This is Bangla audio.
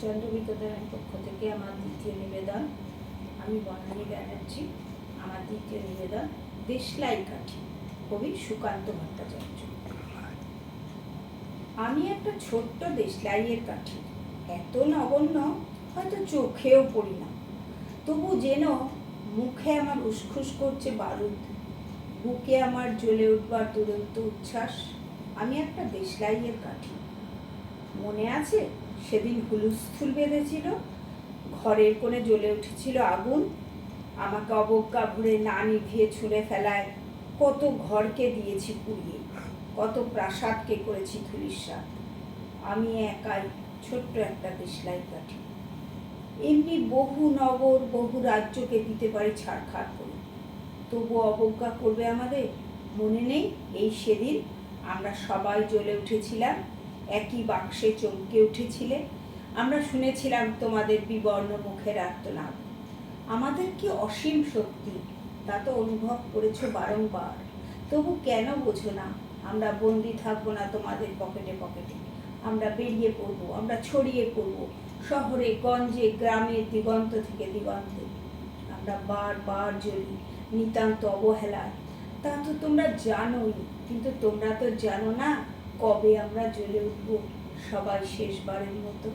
চন্দ্রবিতরণের পক্ষ থেকে আমার দ্বিতীয় নিবেদন। আমি বনানী ব্যানার্জি। আমার দ্বিতীয় নিবেদন দেশলাই কাঠি, কবি সুকান্ত ভট্টাচার্য। আমি একটা ছোট্ট দেশলাইয়ের কাঠি, এত নগণ্য হয়তো চোখেও পড়ি না, তবু যেন মুখে আমার উসখুস করছে বারুদ, বুকে আমার জ্বলে উঠবার দুরন্ত উচ্ছ্বাস। আমি একটা দেশলাইয়ের কাঠি। মনে আছে সেদিন হুলস্থুল বেঁধেছিল, ঘরের কোণে জ্বলে উঠেছিল আগুন, আমাকে অবজ্ঞা ভরে না নিভিয়ে ছুঁড়ে ফেলায় কত ঘরকে দিয়েছি পুড়িয়ে, কত প্রাসাদকে করেছি ধূলিসাৎ। আমি একাই ছোট্ট একটা দেশলাই কাঠি। এমনি বহু নগর বহু রাজ্যকে দিতে পারি ছাড়খাড় করে, তবু অবজ্ঞা করবে আমাদের? মনে নেই এই সেদিন আমরা সবাই জ্বলে উঠেছিলাম, একই বাক্সে চমকে উঠেছিলে। আমরা শুনেছিলাম তোমাদের বিবর্ণ মুখের আর্তনাদ। আমাদের কি অসীম শক্তি তা তো অনুভব করেছো বারংবার, তবু কেন বোঝো না? আমরা বন্দি থাকবো না তোমাদের পকেটে পকেটে। আমরা বেরিয়ে পড়বো, আমরা ছড়িয়ে পড়বো শহরে গঞ্জে গ্রামে দিগন্ত থেকে দিগন্তে। আমরা বারবার জ্বলি নিতান্ত অবহেলায়, তা তো তোমরা জানোই, কিন্তু তোমরা তো জানো না কবে আমরা জ্বলে উঠবো সবাই শেষবারের মতো।